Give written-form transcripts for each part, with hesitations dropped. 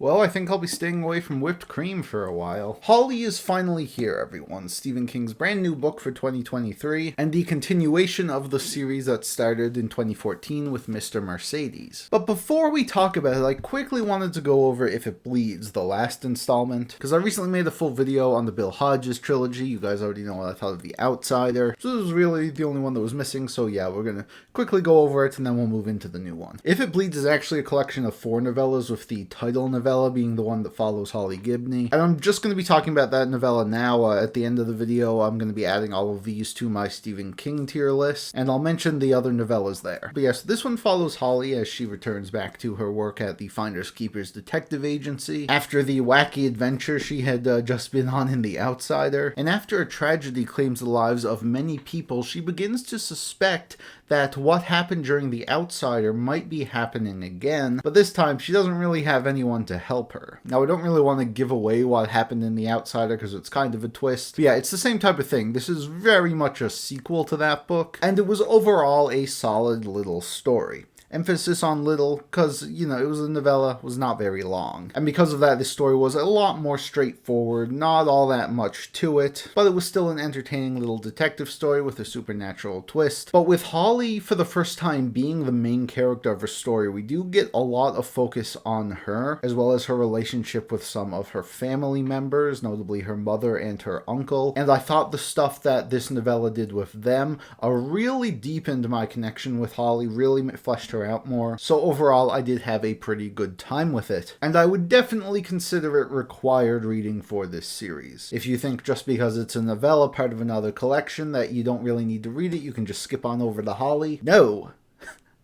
Well, I think I'll be staying away from whipped cream for a while. Holly is finally here, everyone. Stephen King's brand new book for 2023, and the continuation of the series that started in 2014 with Mr. Mercedes. But before we talk about it, I quickly wanted to go over If It Bleeds, the last installment, because I recently made a full video on the Bill Hodges trilogy. You guys already know what I thought of The Outsider. So this was really the only one that was missing, so yeah, we're gonna quickly go over it and then we'll move into the new one. If It Bleeds is actually a collection of 4 novellas, with the title novella being the one that follows Holly Gibney. And I'm just going to be talking about that novella now. At the end of the video, I'm going to be adding all of these to my Stephen King tier list, and I'll mention the other novellas there. But yes, this one follows Holly as she returns back to her work at the Finders Keepers detective agency after the wacky adventure she had just been on in The Outsider. And after a tragedy claims the lives of many people, she begins to suspect that what happened during The Outsider might be happening again, but this time she doesn't really have anyone to help her. Now, I don't really want to give away what happened in The Outsider because it's kind of a twist. But yeah, it's the same type of thing. This is very much a sequel to that book, and it was overall a solid little story. Emphasis on little, because, you know, it was a novella, was not very long. And because of that, this story was a lot more straightforward, not all that much to it, but it was still an entertaining little detective story with a supernatural twist. But with Holly, for the first time, being the main character of her story, we do get a lot of focus on her, as well as her relationship with some of her family members, notably her mother and her uncle. And I thought the stuff that this novella did with them really deepened my connection with Holly, really fleshed her out more. So overall, I did have a pretty good time with it, and I would definitely consider it required reading for this series. If you think just because it's a novella part of another collection that you don't really need to read it, you can just skip on over to Holly. No.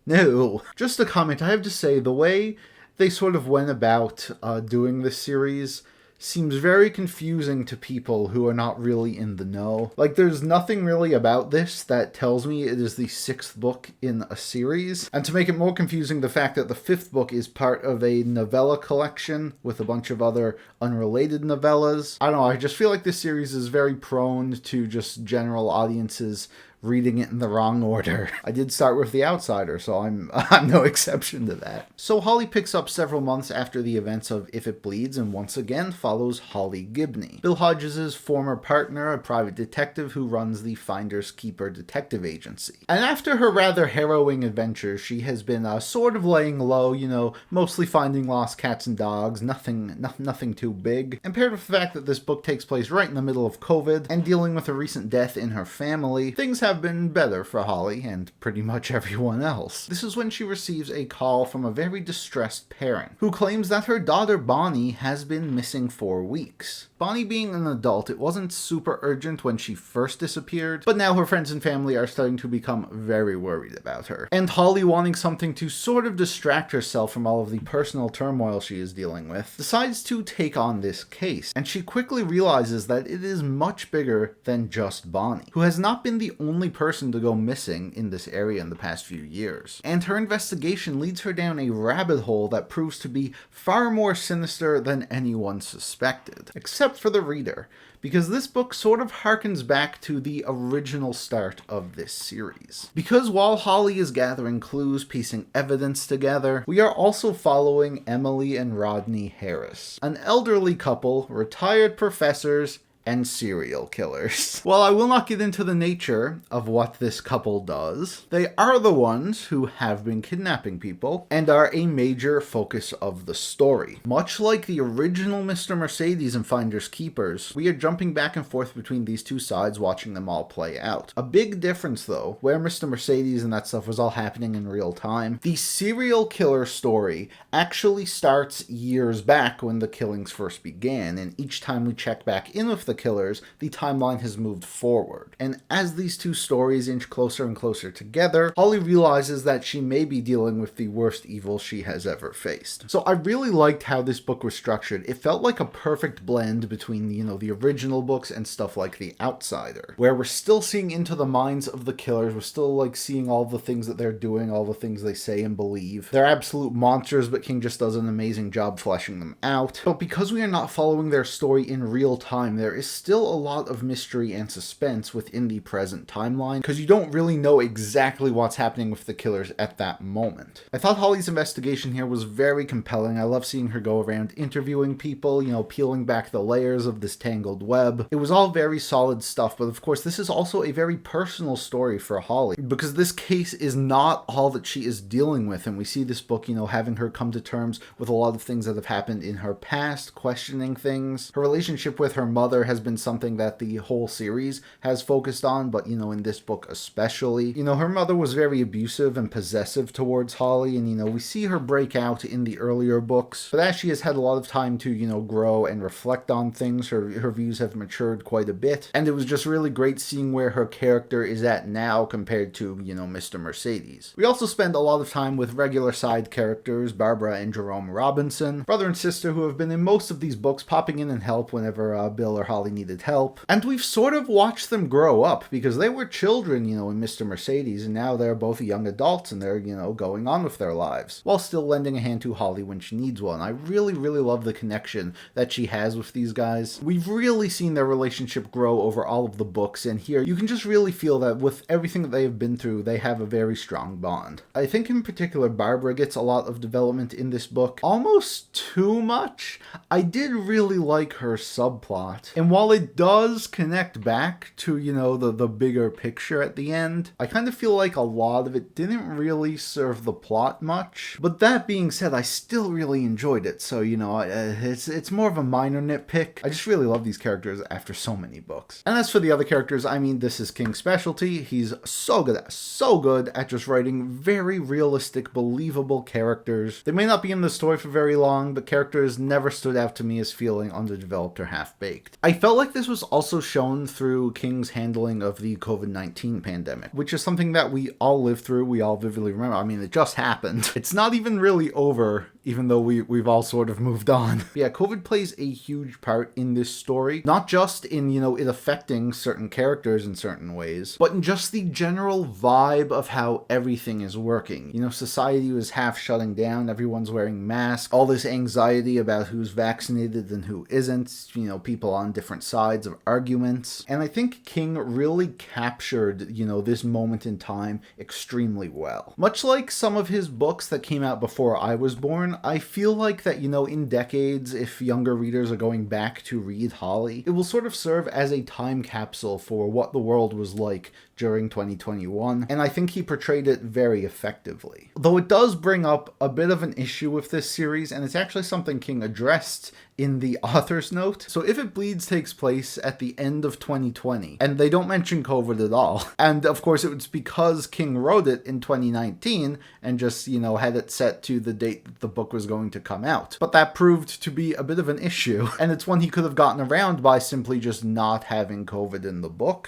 No. Just a comment, I have to say, the way they sort of went about doing this series seems very confusing to people who are not really in the know. Like, there's nothing really about this that tells me it is the 6th book in a series. And to make it more confusing, the fact that the 5th book is part of a novella collection with a bunch of other unrelated novellas. I don't know, I just feel like this series is very prone to just general audiences reading it in the wrong order. I did start with The Outsider, so I'm no exception to that. So Holly picks up several months after the events of If It Bleeds, and once again follows Holly Gibney, Bill Hodges' former partner, a private detective who runs the Finders Keeper detective agency. And after her rather harrowing adventures, she has been sort of laying low, you know, mostly finding lost cats and dogs, nothing too big. And paired with the fact that this book takes place right in the middle of COVID and dealing with a recent death in her family, things have been better for Holly and pretty much everyone else. This is when she receives a call from a very distressed parent who claims that her daughter Bonnie has been missing for weeks. Bonnie being an adult, it wasn't super urgent when she first disappeared, but now her friends and family are starting to become very worried about her. And Holly, wanting something to sort of distract herself from all of the personal turmoil she is dealing with, decides to take on this case. And she quickly realizes that it is much bigger than just Bonnie, who has not been the only person to go missing in this area in the past few years. And her investigation leads her down a rabbit hole that proves to be far more sinister than anyone suspected. Except for the reader, because this book sort of harkens back to the original start of this series. Because while Holly is gathering clues, piecing evidence together, we are also following Emily and Rodney Harris, an elderly couple, retired professors, and serial killers. While I will not get into the nature of what this couple does, they are the ones who have been kidnapping people and are a major focus of the story. Much like the original Mr. Mercedes and Finders Keepers, we are jumping back and forth between these two sides, watching them all play out. A big difference though, where Mr. Mercedes and that stuff was all happening in real time, the serial killer story actually starts years back when the killings first began, and each time we check back in with the killers, the timeline has moved forward. And as these two stories inch closer and closer together, Holly realizes that she may be dealing with the worst evil she has ever faced. So I really liked how this book was structured. It felt like a perfect blend between, you know, the original books and stuff like The Outsider, where we're still seeing into the minds of the killers, we're still like seeing all the things that they're doing, all the things they say and believe. They're absolute monsters, but King just does an amazing job fleshing them out. But because we are not following their story in real time, there is is still a lot of mystery and suspense within the present timeline, because you don't really know exactly what's happening with the killers at that moment. I thought Holly's investigation here was very compelling. I love seeing her go around interviewing people, peeling back the layers of this tangled web. It was all very solid stuff, but of course this is also a very personal story for Holly, because this case is not all that she is dealing with, and we see this book, having her come to terms with a lot of things that have happened in her past, questioning things. Her relationship with her mother has been something that the whole series has focused on, but in this book especially. Her mother was very abusive and possessive towards Holly, and we see her break out in the earlier books, but as she has had a lot of time to grow and reflect on things, her views have matured quite a bit, and it was just really great seeing where her character is at now compared to Mr. Mercedes. We also spend a lot of time with regular side characters, Barbara and Jerome Robinson, brother and sister who have been in most of these books, popping in and help whenever Bill or Holly needed help. And we've sort of watched them grow up, because they were children, in Mr. Mercedes, and now they're both young adults, and they're, going on with their lives, while still lending a hand to Holly when she needs one. I really, really love the connection that she has with these guys. We've really seen their relationship grow over all of the books, and here you can just really feel that with everything that they have been through, they have a very strong bond. I think in particular Barbara gets a lot of development in this book, almost too much. I did really like her subplot, and while it does connect back to, the bigger picture at the end, I kind of feel like a lot of it didn't really serve the plot much. But that being said, I still really enjoyed it, so, it's more of a minor nitpick. I just really love these characters after so many books. And as for the other characters, this is King's specialty. He's so good at just writing very realistic, believable characters. They may not be in the story for very long, but characters never stood out to me as feeling underdeveloped or half-baked. I felt like this was also shown through King's handling of the COVID-19 pandemic, which is something that we all lived through, we all vividly remember. It just happened. It's not even really over, even though we've all sort of moved on. Yeah, COVID plays a huge part in this story, not just in, it affecting certain characters in certain ways, but in just the general vibe of how everything is working. Society was half shutting down, everyone's wearing masks, all this anxiety about who's vaccinated and who isn't, people on different sides of arguments. And I think King really captured, this moment in time extremely well. Much like some of his books that came out before I was born, I feel like that, in decades, if younger readers are going back to read Holly, it will sort of serve as a time capsule for what the world was like during 2021, and I think he portrayed it very effectively. Though it does bring up a bit of an issue with this series, and it's actually something King addressed in the author's note. So If It Bleeds takes place at the end of 2020, and they don't mention COVID at all. And of course it was because King wrote it in 2019 and just, had it set to the date that the book was going to come out. But that proved to be a bit of an issue, and it's one he could have gotten around by simply just not having COVID in the book.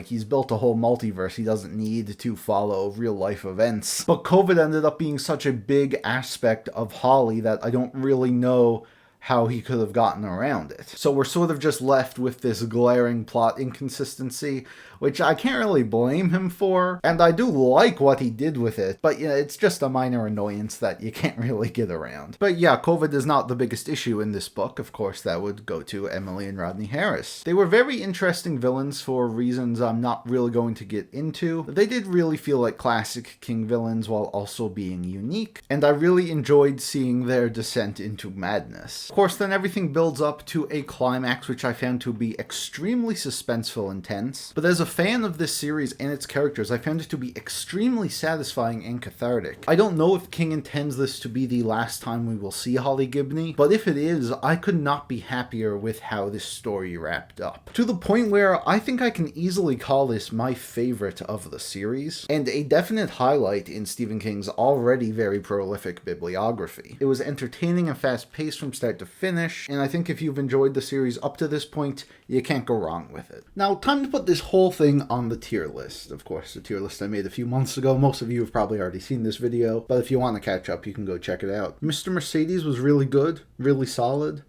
He's built a whole multiverse, he doesn't need to follow real life events. But COVID ended up being such a big aspect of Holly that I don't really know how he could have gotten around it. So we're sort of just left with this glaring plot inconsistency, which I can't really blame him for, and I do like what he did with it, but it's just a minor annoyance that you can't really get around. But yeah, COVID is not the biggest issue in this book. Of course, that would go to Emily and Rodney Harris. They were very interesting villains for reasons I'm not really going to get into. They did really feel like classic King villains while also being unique, and I really enjoyed seeing their descent into madness. Of course, then everything builds up to a climax, which I found to be extremely suspenseful and tense, but as a fan of this series and its characters, I found it to be extremely satisfying and cathartic. I don't know if King intends this to be the last time we will see Holly Gibney, but if it is, I could not be happier with how this story wrapped up. To the point where I think I can easily call this my favorite of the series, and a definite highlight in Stephen King's already very prolific bibliography. It was entertaining and fast-paced from start to finish, and I think if you've enjoyed the series up to this point, you can't go wrong with it. Now, time to put this whole thing on the tier list. Of course, the tier list I made a few months ago. Most of you have probably already seen this video, but if you want to catch up, you can go check it out. Mr. Mercedes was really good, really solid.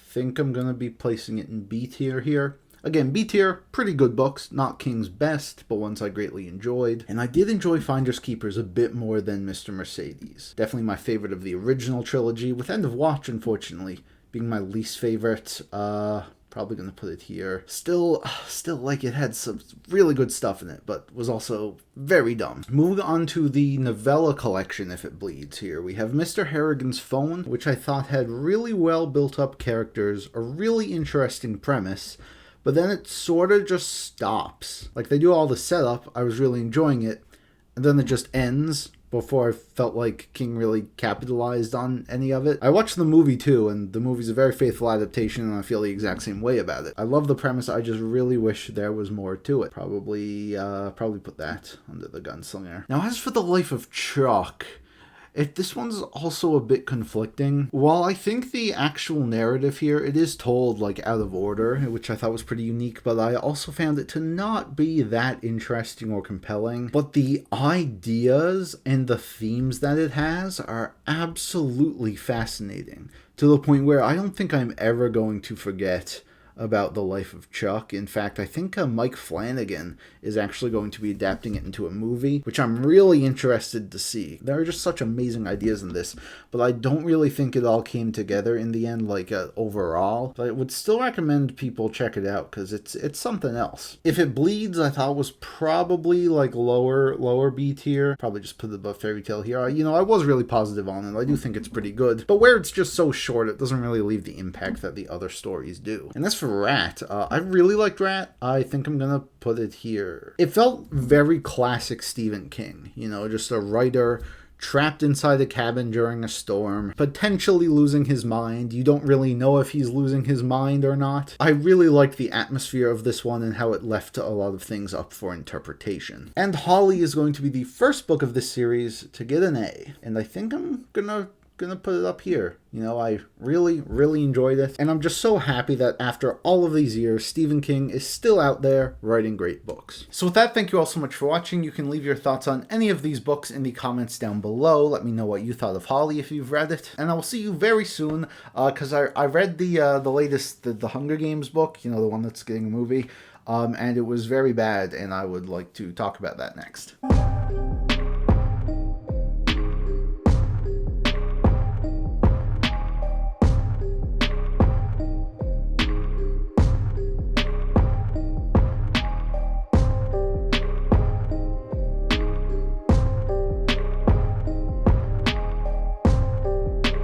Think I'm going to be placing it in B tier here. Again, B tier, pretty good books, not King's best, but ones I greatly enjoyed. And I did enjoy Finders Keepers a bit more than Mr. Mercedes. Definitely my favorite of the original trilogy, with End of Watch, unfortunately, being my least favorite. Probably gonna put it here. Still, like, it had some really good stuff in it, but was also very dumb. Moving on to the novella collection, If It Bleeds here. We have Mr. Harrigan's Phone, which I thought had really well built up characters, a really interesting premise, but then it sort of just stops. Like, they do all the setup, I was really enjoying it, and then it just ends before I felt like King really capitalized on any of it. I watched the movie too, and the movie's a very faithful adaptation, and I feel the exact same way about it. I love the premise, I just really wish there was more to it. Probably put that under the Gunslinger. Now, as for The Life of Chuck, this one's also a bit conflicting. While I think the actual narrative here, it is told like out of order, which I thought was pretty unique, but I also found it to not be that interesting or compelling. But the ideas and the themes that it has are absolutely fascinating, to the point where I don't think I'm ever going to forget about The Life of Chuck. In fact, I think Mike Flanagan is actually going to be adapting it into a movie, which I'm really interested to see. There are just such amazing ideas in this, but I don't really think it all came together in the end, like overall. But I would still recommend people check it out, because it's something else. If It Bleeds, I thought was probably like lower B tier. Probably just put it above Fairy Tale here. I was really positive on it. I do think it's pretty good, but where it's just so short, it doesn't really leave the impact that the other stories do. And that's for Rat. I really liked Rat. I think I'm gonna put it here. It felt very classic Stephen King, just a writer trapped inside a cabin during a storm, potentially losing his mind. You don't really know if he's losing his mind or not. I really liked the atmosphere of this one and how it left a lot of things up for interpretation. And Holly is going to be the first book of this series to get an A, and I think I'm gonna put it up here. I really enjoyed it, and I'm just so happy that after all of these years, Stephen King is still out there writing great books. So with that, thank you all so much for watching. You can leave your thoughts on any of these books in the comments down below. Let me know what you thought of Holly if you've read it, and I will see you very soon, because I read the latest, the Hunger Games book, the one that's getting a movie, and it was very bad, and I would like to talk about that next.